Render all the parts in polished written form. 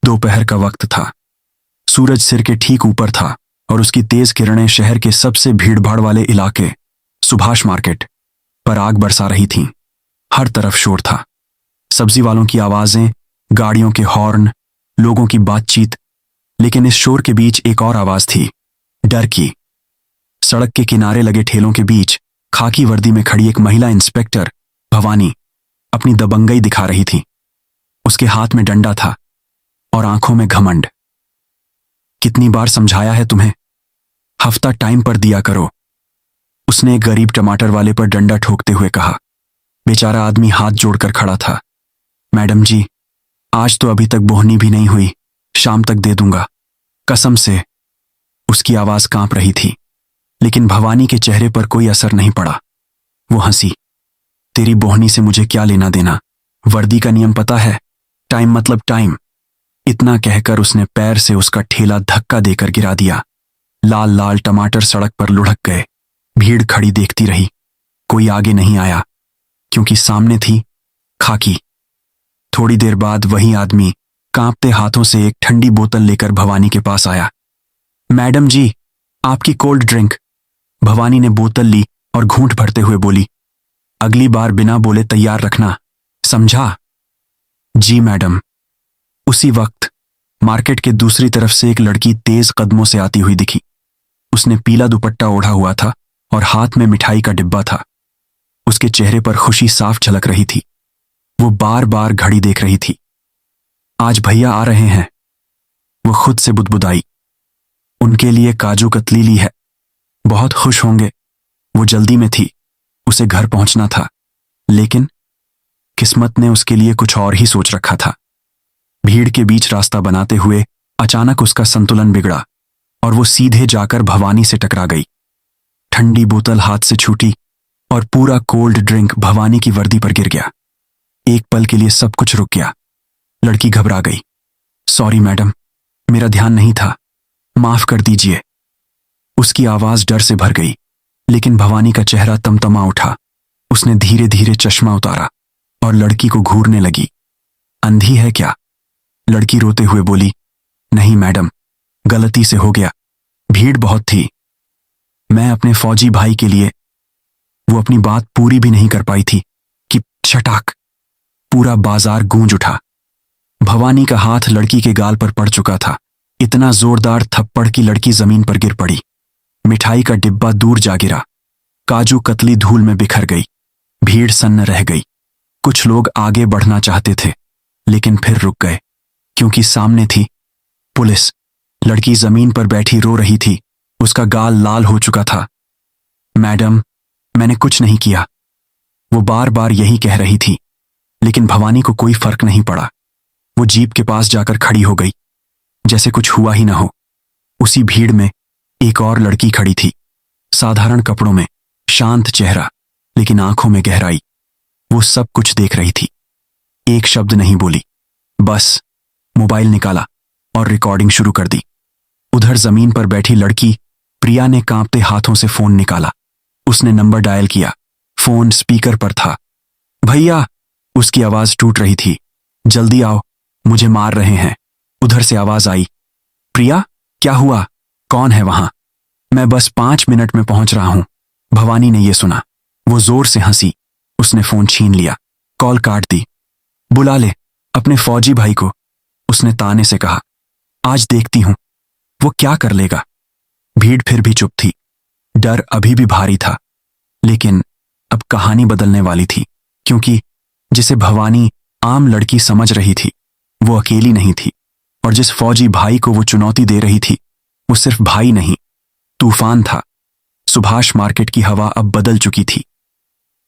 दोपहर का वक्त था। सूरज सिर के ठीक ऊपर था और उसकी तेज किरणें शहर के सबसे भीड़भाड़ वाले इलाके सुभाष मार्केट पर आग बरसा रही थीं। हर तरफ शोर था, सब्जी वालों की आवाजें, गाड़ियों के हॉर्न, लोगों की बातचीत। लेकिन इस शोर के बीच एक और आवाज थी, डर की। सड़क के किनारे लगे ठेलों के बीच खाकी वर्दी में खड़ी एक महिला इंस्पेक्टर भवानी अपनी दबंगई दिखा रही थी। उसके हाथ में डंडा था और आंखों में घमंड। कितनी बार समझाया है तुम्हें, हफ्ता टाइम पर दिया करो, उसने एक गरीब टमाटर वाले पर डंडा ठोकते हुए कहा। बेचारा आदमी हाथ जोड़कर खड़ा था। मैडम जी, आज तो अभी तक बोहनी भी नहीं हुई, शाम तक दे दूंगा, कसम से। उसकी आवाज कांप रही थी, लेकिन भवानी के चेहरे पर कोई असर नहीं पड़ा। वो हंसी। तेरी बोहनी से मुझे क्या लेना देना, वर्दी का नियम पता है, टाइम मतलब टाइम। इतना कहकर उसने पैर से उसका ठेला धक्का देकर गिरा दिया। लाल लाल टमाटर सड़क पर लुढ़क गए। भीड़ खड़ी देखती रही। कोई आगे नहीं आया, क्योंकि सामने थी खाकी। थोड़ी देर बाद वही आदमी कांपते हाथों से एक ठंडी बोतल लेकर भवानी के पास आया। मैडम जी, आपकी कोल्ड ड्रिंक। भवानी ने बोतल ली और घूंट भरते हुए बोली, अगली बार बिना बोले तैयार रखना, समझा? जी मैडम। उसी वक्त मार्केट के दूसरी तरफ से एक लड़की तेज कदमों से आती हुई दिखी। उसने पीला दुपट्टा ओढ़ा हुआ था और हाथ में मिठाई का डिब्बा था। उसके चेहरे पर खुशी साफ झलक रही थी। वो बार बार घड़ी देख रही थी। आज भैया आ रहे हैं, वो खुद से बुदबुदाई। उनके लिए काजू कतली ली है, बहुत खुश होंगे। वो जल्दी में थी, उसे घर पहुंचना था, लेकिन किस्मत ने उसके लिए कुछ और ही सोच रखा था। भीड़ के बीच रास्ता बनाते हुए अचानक उसका संतुलन बिगड़ा और वो सीधे जाकर भवानी से टकरा गई। ठंडी बोतल हाथ से छूटी और पूरा कोल्ड ड्रिंक भवानी की वर्दी पर गिर गया। एक पल के लिए सब कुछ रुक गया। लड़की घबरा गई। सॉरी मैडम, मेरा ध्यान नहीं था, माफ कर दीजिए। उसकी आवाज डर से भर गई, लेकिन भवानी का चेहरा तमतमा उठा। उसने धीरे धीरे चश्मा उतारा और लड़की को घूरने लगी। अंधी है क्या? लड़की रोते हुए बोली, नहीं मैडम, गलती से हो गया, भीड़ बहुत थी। मैं अपने फौजी भाई के लिए। वो अपनी बात पूरी भी नहीं कर पाई थी कि छटाक, पूरा बाजार गूंज उठा। भवानी का हाथ लड़की के गाल पर पड़ चुका था। इतना जोरदार थप्पड़ की लड़की जमीन पर गिर पड़ी। मिठाई का डिब्बा दूर जा गिरा। काजू कतली धूल में बिखर गई। भीड़ सन्न रह गई। कुछ लोग आगे बढ़ना चाहते थे, लेकिन फिर रुक गए, क्योंकि सामने थी पुलिस। लड़की जमीन पर बैठी रो रही थी। उसका गाल लाल हो चुका था। मैडम, मैंने कुछ नहीं किया, वो बार बार यही कह रही थी, लेकिन भवानी को कोई फर्क नहीं पड़ा। वो जीप के पास जाकर खड़ी हो गई, जैसे कुछ हुआ ही ना हो। उसी भीड़ में एक और लड़की खड़ी थी, साधारण कपड़ों में, शांत चेहरा, लेकिन आंखों में गहराई। वो सब कुछ देख रही थी, एक शब्द नहीं बोली, बस मोबाइल निकाला और रिकॉर्डिंग शुरू कर दी। उधर जमीन पर बैठी लड़की प्रिया ने कांपते हाथों से फोन निकाला। उसने नंबर डायल किया। फोन स्पीकर पर था। भैया, उसकी आवाज टूट रही थी, जल्दी आओ, मुझे मार रहे हैं। उधर से आवाज आई, प्रिया, क्या हुआ? कौन है वहां? मैं बस 5 मिनट में पहुंच रहा हूं। भवानी ने यह सुना। वो जोर से हंसी। उसने फोन छीन लिया, कॉल काट दी। बुला ले अपने फौजी भाई को, उसने ताने से कहा। आज देखती हूं वो क्या कर लेगा। भीड़ फिर भी चुप थी। डर अभी भी भारी था, लेकिन अब कहानी बदलने वाली थी, क्योंकि जिसे भवानी आम लड़की समझ रही थी, वो अकेली नहीं थी। और जिस फौजी भाई को वो चुनौती दे रही थी, वो सिर्फ भाई नहीं, तूफान था। सुभाष मार्केट की हवा अब बदल चुकी थी।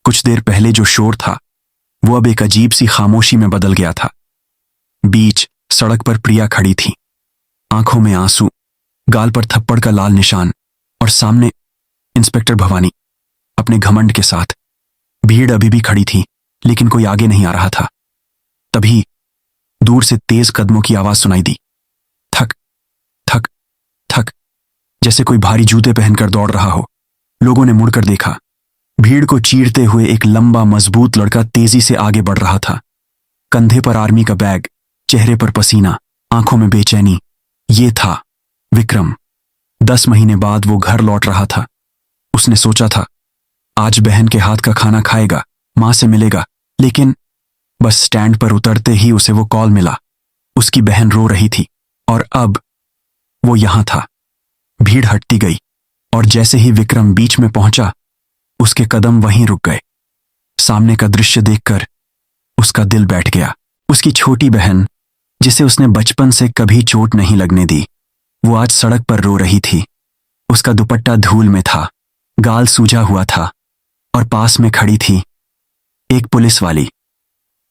कुछ देर पहले जो शोर था, वो अब एक अजीब सी खामोशी में बदल गया था। बीच सड़क पर प्रिया खड़ी थी, आंखों में आंसू, गाल पर थप्पड़ का लाल निशान, और सामने इंस्पेक्टर भवानी अपने घमंड के साथ। भीड़ अभी भी खड़ी थी, लेकिन कोई आगे नहीं आ रहा था। तभी दूर से तेज कदमों की आवाज सुनाई दी। थक थक थक, जैसे कोई भारी जूते पहनकर दौड़ रहा हो। लोगों ने मुड़कर देखा। भीड़ को चीरते हुए एक लंबा मजबूत लड़का तेजी से आगे बढ़ रहा था। कंधे पर आर्मी का बैग, चेहरे पर पसीना, आंखों में बेचैनी। ये था विक्रम। 10 महीने बाद वो घर लौट रहा था। उसने सोचा था आज बहन के हाथ का खाना खाएगा, मां से मिलेगा, लेकिन बस स्टैंड पर उतरते ही उसे वो कॉल मिला। उसकी बहन रो रही थी और अब वो यहां था। भीड़ हटती गई और जैसे ही विक्रम बीच में पहुंचा, उसके कदम वहीं रुक गए। सामने का दृश्य देखकर उसका दिल बैठ गया। उसकी छोटी बहन, जिसे उसने बचपन से कभी चोट नहीं लगने दी, वो आज सड़क पर रो रही थी। उसका दुपट्टा धूल में था, गाल सूजा हुआ था और पास में खड़ी थी एक पुलिस वाली।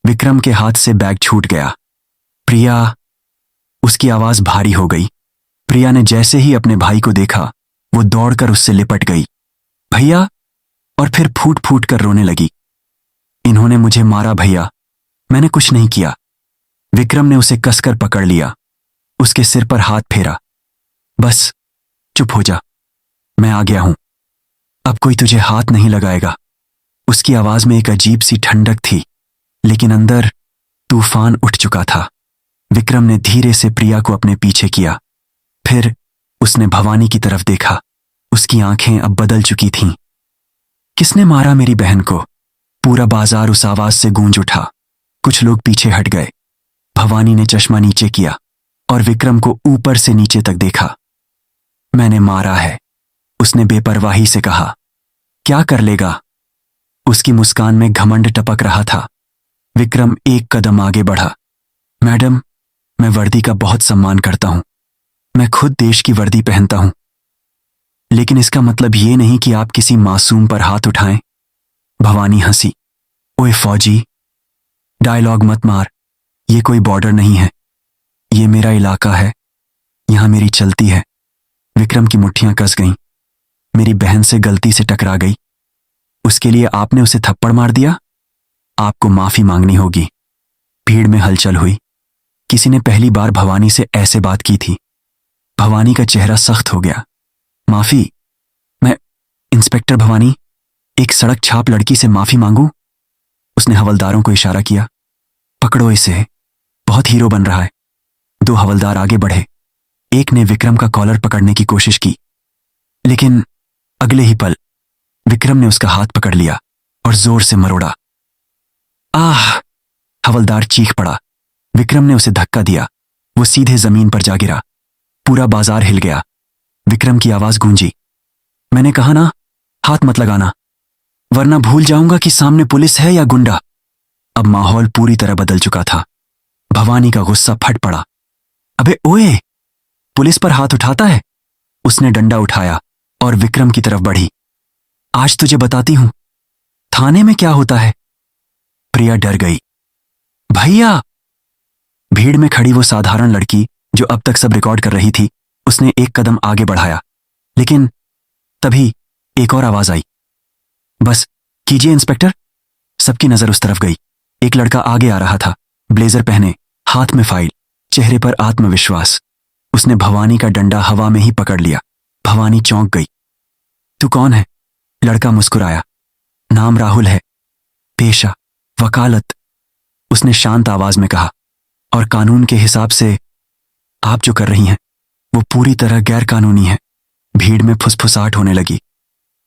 विक्रम के हाथ से बैग छूट गया। प्रिया। उसकी आवाज भारी हो गई। प्रिया ने जैसे ही अपने भाई को देखा, वो दौड़कर उससे लिपट गई। भैया, और फिर फूट फूट कर रोने लगी। इन्होंने मुझे मारा भैया, मैंने कुछ नहीं किया। विक्रम ने उसे कसकर पकड़ लिया, उसके सिर पर हाथ फेरा। बस चुप हो जा, मैं आ गया हूं, अब कोई तुझे हाथ नहीं लगाएगा। उसकी आवाज में एक अजीब सी ठंडक थी, लेकिन अंदर तूफान उठ चुका था। विक्रम ने धीरे से प्रिया को अपने पीछे किया। फिर उसने भवानी की तरफ देखा। उसकी आंखें अब बदल चुकी थीं। किसने मारा मेरी बहन को? पूरा बाजार उस आवाज से गूंज उठा। कुछ लोग पीछे हट गए। भवानी ने चश्मा नीचे किया और विक्रम को ऊपर से नीचे तक देखा। मैंने मारा है, उसने बेपरवाही से कहा। क्या कर लेगा? उसकी मुस्कान में घमंड टपक रहा था। विक्रम एक कदम आगे बढ़ा। मैडम, मैं वर्दी का बहुत सम्मान करता हूं, मैं खुद देश की वर्दी पहनता हूं, लेकिन इसका मतलब ये नहीं कि आप किसी मासूम पर हाथ उठाएं। भवानी हंसी। ओए फौजी, डायलॉग मत मार, ये कोई बॉर्डर नहीं है, ये मेरा इलाका है, यहां मेरी चलती है। विक्रम की मुट्ठियां कस गईं। मेरी बहन से गलती से टकरा गई, उसके लिए आपने उसे थप्पड़ मार दिया? आपको माफी मांगनी होगी। भीड़ में हलचल हुई। किसी ने पहली बार भवानी से ऐसे बात की थी। भवानी का चेहरा सख्त हो गया। माफी? मैं इंस्पेक्टर भवानी, एक सड़क छाप लड़की से माफी मांगू? उसने हवलदारों को इशारा किया। पकड़ो इसे, बहुत हीरो बन रहा है। 2 हवलदार आगे बढ़े। एक ने विक्रम का कॉलर पकड़ने की कोशिश की, लेकिन अगले ही पल विक्रम ने उसका हाथ पकड़ लिया और जोर से मरोड़ा। आह! हवलदार चीख पड़ा। विक्रम ने उसे धक्का दिया। वो सीधे जमीन पर जा गिरा। पूरा बाजार हिल गया। विक्रम की आवाज गूंजी। मैंने कहा ना, हाथ मत लगाना, वरना भूल जाऊंगा कि सामने पुलिस है या गुंडा। अब माहौल पूरी तरह बदल चुका था। भवानी का गुस्सा फट पड़ा। अबे ओए, पुलिस पर हाथ उठाता है? उसने डंडा उठाया और विक्रम की तरफ बढ़ी। आज तुझे बताती हूं थाने में क्या होता है। प्रिया डर गई। भैया! भीड़ में खड़ी वो साधारण लड़की जो अब तक सब रिकॉर्ड कर रही थी, उसने एक कदम आगे बढ़ाया, लेकिन तभी एक और आवाज आई। बस कीजिए इंस्पेक्टर। सबकी नजर उस तरफ गई। एक लड़का आगे आ रहा था, ब्लेजर पहने, हाथ में फाइल, चेहरे पर आत्मविश्वास। उसने भवानी का डंडा हवा में ही पकड़ लिया। भवानी चौंक गई। तू कौन है? लड़का मुस्कुराया। नाम राहुल है, पेशा वकालत, उसने शांत आवाज में कहा। और कानून के हिसाब से आप जो कर रही हैं वो पूरी तरह गैर कानूनी है। भीड़ में फुसफुसाहट होने लगी।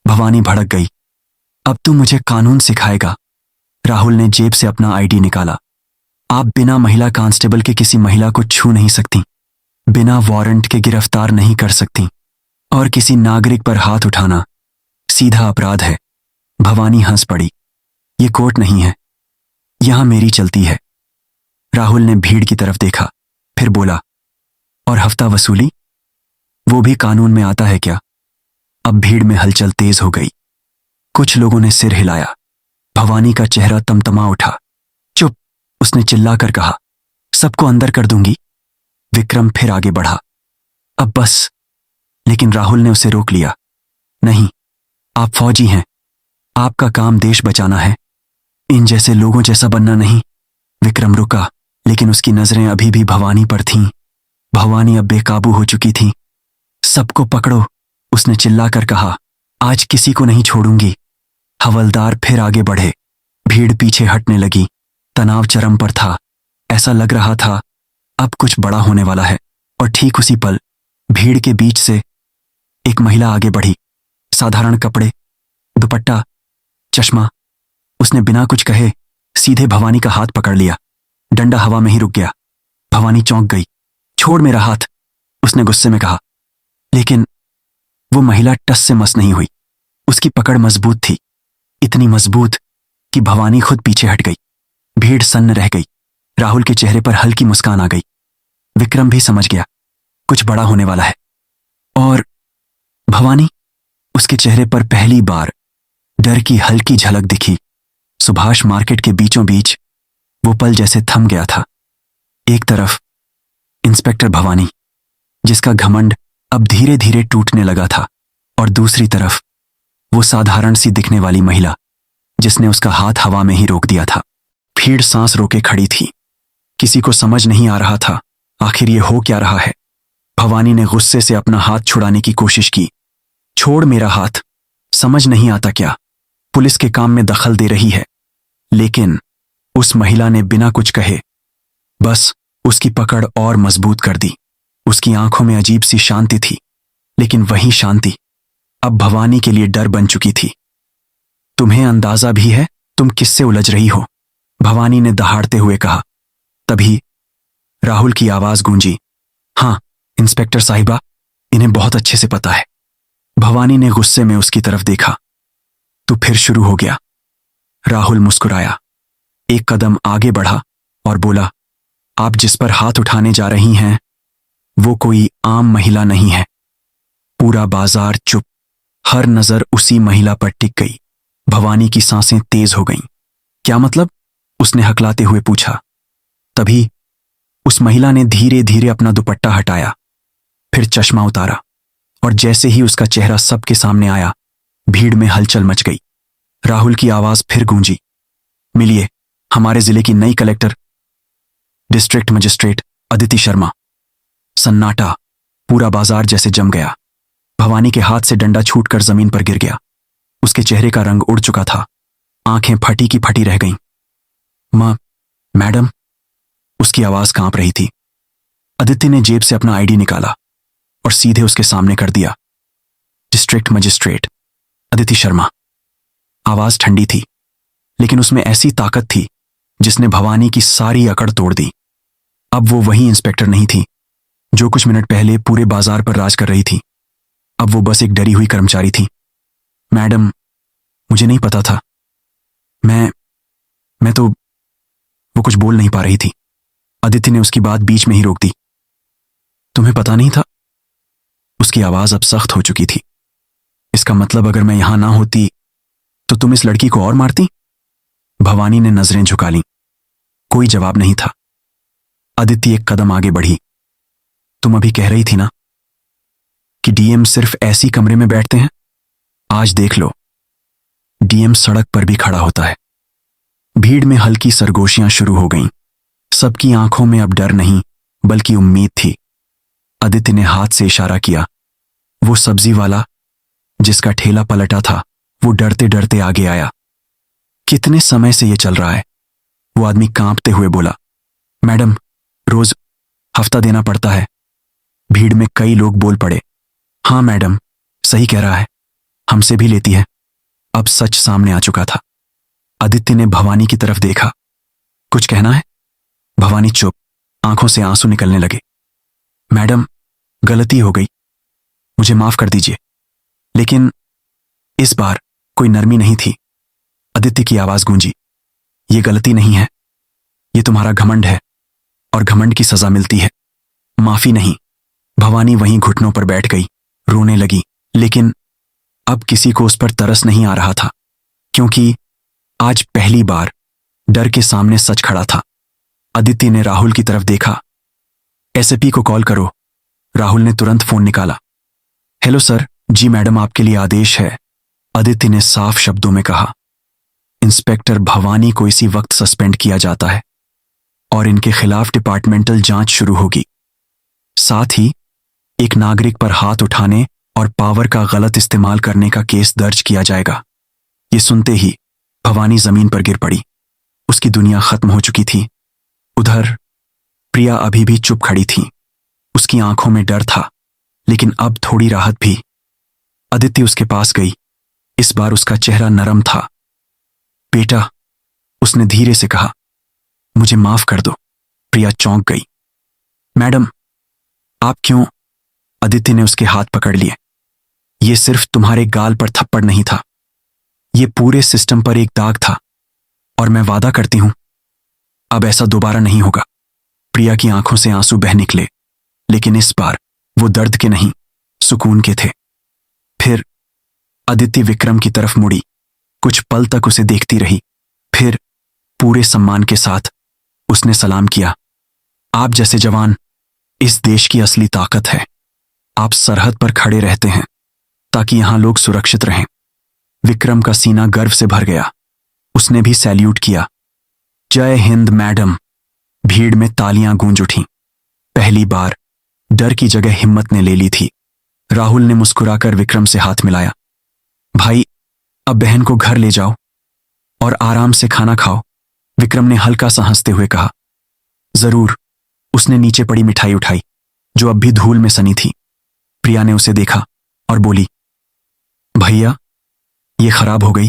भवानी भड़क गई। अब तू मुझे कानून सिखाएगा? राहुल ने जेब से अपना आईडी निकाला। आप बिना महिला कांस्टेबल के किसी महिला को छू नहीं सकती, बिना वारंट के गिरफ्तार नहीं कर सकती, और किसी नागरिक पर हाथ उठाना सीधा अपराध है। भवानी हंस पड़ी। ये कोर्ट नहीं है, यहां मेरी चलती है। राहुल ने भीड़ की तरफ देखा, फिर बोला, और हफ्ता वसूली, वो भी कानून में आता है क्या? अब भीड़ में हलचल तेज हो गई। कुछ लोगों ने सिर हिलाया। भवानी का चेहरा तमतमा उठा। चुप! उसने चिल्लाकर कहा। सबको अंदर कर दूंगी। विक्रम फिर आगे बढ़ा। अब बस। लेकिन राहुल ने उसे रोक लिया। नहीं, आप फौजी हैं, आपका काम देश बचाना है, इन जैसे लोगों जैसा बनना नहीं। विक्रम रुका, लेकिन उसकी नजरें अभी भी भवानी पर थीं। भवानी अब बेकाबू हो चुकी थी। सबको पकड़ो, उसने चिल्लाकर कहा। आज किसी को नहीं छोड़ूंगी। हवलदार फिर आगे बढ़े। भीड़ पीछे हटने लगी। तनाव चरम पर था। ऐसा लग रहा था अब कुछ बड़ा होने वाला है। और ठीक उसी पल भीड़ के बीच से एक महिला आगे बढ़ी। साधारण कपड़े, दुपट्टा, चश्मा। उसने बिना कुछ कहे सीधे भवानी का हाथ पकड़ लिया। डंडा हवा में ही रुक गया। भवानी चौंक गई। छोड़ मेरा हाथ, उसने गुस्से में कहा। लेकिन वो महिला टस से मस नहीं हुई। उसकी पकड़ मजबूत थी, इतनी मजबूत कि भवानी खुद पीछे हट गई। भीड़ सन्न रह गई। राहुल के चेहरे पर हल्की मुस्कान आ गई। विक्रम भी समझ गया कुछ बड़ा होने वाला है। और भवानी, उसके चेहरे पर पहली बार डर की हल्की झलक दिखी। सुभाष मार्केट के बीचों बीच वो पल जैसे थम गया था। एक तरफ इंस्पेक्टर भवानी, जिसका घमंड अब धीरे धीरे टूटने लगा था, और दूसरी तरफ वो साधारण सी दिखने वाली महिला जिसने उसका हाथ हवा में ही रोक दिया था। भीड़ सांस रोके खड़ी थी। किसी को समझ नहीं आ रहा था आखिर ये हो क्या रहा है। भवानी ने गुस्से से अपना हाथ छुड़ाने की कोशिश की। छोड़ मेरा हाथ, समझ नहीं आता क्या पुलिस के काम में दखल दे रही है। लेकिन उस महिला ने बिना कुछ कहे बस उसकी पकड़ और मजबूत कर दी। उसकी आंखों में अजीब सी शांति थी, लेकिन वही शांति अब भवानी के लिए डर बन चुकी थी। तुम्हें अंदाजा भी है तुम किससे उलझ रही हो? भवानी ने दहाड़ते हुए कहा। तभी राहुल की आवाज गूंजी। हाँ इंस्पेक्टर साहिबा, इन्हें बहुत अच्छे से पता है। भवानी ने गुस्से में उसकी तरफ देखा। तो फिर शुरू हो गया। राहुल मुस्कुराया, एक कदम आगे बढ़ा और बोला, आप जिस पर हाथ उठाने जा रही हैं वो कोई आम महिला नहीं है। पूरा बाजार चुप। हर नजर उसी महिला पर टिक गई। भवानी की सांसें तेज हो गईं। क्या मतलब? उसने हकलाते हुए पूछा। तभी उस महिला ने धीरे धीरे अपना दुपट्टा हटाया, फिर चश्मा उतारा, और जैसे ही उसका चेहरा सबके सामने आया भीड़ में हलचल मच गई। राहुल की आवाज फिर गूंजी। मिलिए हमारे जिले की नई collector district magistrate Aditi Sharma. सन्नाटा। पूरा बाजार जैसे जम गया। भवानी के हाथ से डंडा छूटकर जमीन पर गिर गया। उसके चेहरे का रंग उड़ चुका था। आंखें फटी की फटी रह गईं। मैडम, उसकी आवाज कांप रही थी। अदिति ने जेब से अपना आईडी निकाला और सीधे उसके सामने कर दिया। District magistrate Aditi Sharma. आवाज ठंडी थी, लेकिन उसमें ऐसी ताकत थी जिसने भवानी की सारी अकड़ तोड़ दी। अब वो वही इंस्पेक्टर नहीं थी जो कुछ मिनट पहले पूरे बाजार पर राज कर रही थी। अब वो बस एक डरी हुई कर्मचारी थी। मैडम, मुझे नहीं पता था। मैं तो वो कुछ बोल नहीं पा रही थी। अदिति ने उसकी बात बीच में ही रोक दी। तुम्हें पता नहीं था? उसकी आवाज अब सख्त हो चुकी थी। इसका मतलब अगर मैं यहां ना होती तो तुम इस लड़की को और मारती? भवानी ने नजरें झुका लीं। कोई जवाब नहीं था। अदिति एक कदम आगे बढ़ी। तुम अभी कह रही थी ना कि डीएम सिर्फ ऐसी कमरे में बैठते हैं? आज देख लो, डीएम सड़क पर भी खड़ा होता है। भीड़ में हल्की सरगोशियां शुरू हो गईं। सबकी आंखों में अब डर नहीं बल्कि उम्मीद थी। अदिति ने हाथ से इशारा किया। वो सब्जी वाला जिसका ठेला पलटा था वो डरते डरते आगे आया। कितने समय से ये चल रहा है? वो आदमी कांपते हुए बोला। मैडम, रोज हफ्ता देना पड़ता है। भीड़ में कई लोग बोल पड़े। हाँ मैडम, सही कह रहा है, हमसे भी लेती है। अब सच सामने आ चुका था। अदिति ने भवानी की तरफ देखा। कुछ कहना है? भवानी चुप। आंखों से आंसू निकलने लगे। मैडम, गलती हो गई, मुझे माफ कर दीजिए। लेकिन इस बार कोई नरमी नहीं थी। अदिति की आवाज गूंजी। ये गलती नहीं है, ये तुम्हारा घमंड है, और घमंड की सजा मिलती है, माफी नहीं। भवानी वहीं घुटनों पर बैठ गई, रोने लगी। लेकिन अब किसी को उस पर तरस नहीं आ रहा था, क्योंकि आज पहली बार डर के सामने सच खड़ा था। अदिति ने राहुल की तरफ देखा। एसपी को कॉल करो। राहुल ने तुरंत फोन निकाला। Hello sir. जी मैडम, आपके लिए आदेश है, अदिति ने साफ शब्दों में कहा। इंस्पेक्टर भवानी को इसी वक्त सस्पेंड किया जाता है और इनके खिलाफ डिपार्टमेंटल जांच शुरू होगी। साथ ही एक नागरिक पर हाथ उठाने और पावर का गलत इस्तेमाल करने का केस दर्ज किया जाएगा। ये सुनते ही भवानी जमीन पर गिर पड़ी। उसकी दुनिया खत्म हो चुकी थी। उधर प्रिया अभी भी चुप खड़ी थी। उसकी आंखों में डर था, लेकिन अब थोड़ी राहत भी। अदिति उसके पास गई। इस बार उसका चेहरा नरम था। बेटा, उसने धीरे से कहा, मुझे माफ कर दो। प्रिया चौंक गई। मैडम, आप क्यों? अदिति ने उसके हाथ पकड़ लिए। ये सिर्फ तुम्हारे गाल पर थप्पड़ नहीं था, ये पूरे सिस्टम पर एक दाग था, और मैं वादा करती हूं अब ऐसा दोबारा नहीं होगा। प्रिया की आंखों से आंसू बह निकले, लेकिन इस बार वो दर्द के नहीं, सुकून के थे। फिर अदिति विक्रम की तरफ मुड़ी, कुछ पल तक उसे देखती रही। फिर पूरे सम्मान के साथ उसने सलाम किया। आप जैसे जवान इस देश की असली ताकत है। आप सरहद पर खड़े रहते हैं ताकि यहां लोग सुरक्षित रहें। विक्रम का सीना गर्व से भर गया। उसने भी सैल्यूट किया। जय हिंद मैडम। भीड़ में तालियां गूंज उठीं। पहली बार डर की जगह हिम्मत ने ले ली थी। राहुल ने मुस्कुराकर विक्रम से हाथ मिलाया। भाई, अब बहन को घर ले जाओ और आराम से खाना खाओ। विक्रम ने हल्का सा हंसते हुए कहा। जरूर। उसने नीचे पड़ी मिठाई उठाई, जो अब भी धूल में सनी थी। प्रिया ने उसे देखा और बोली, भैया, ये खराब हो गई।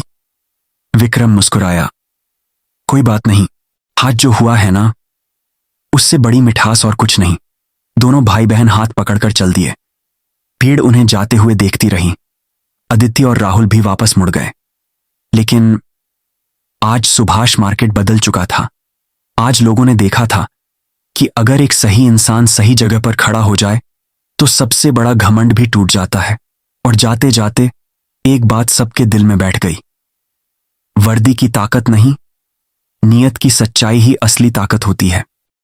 विक्रम मुस्कुराया। कोई बात नहीं, हाथ जो हुआ है ना, उससे बड़ी मिठास और कुछ नहीं। दोनों भाई बहन हाथ पकड़कर चल दिए। भीड़ उन्हें जाते हुए देखती रही। अदिति और राहुल भी वापस मुड़ गए। लेकिन आज सुभाष मार्केट बदल चुका था। आज लोगों ने देखा था कि अगर एक सही इंसान सही जगह पर खड़ा हो जाए तो सबसे बड़ा घमंड भी टूट जाता है। और जाते जाते एक बात सबके दिल में बैठ गई। वर्दी की ताकत नहीं, नियत की सच्चाई ही असली ताकत होती है।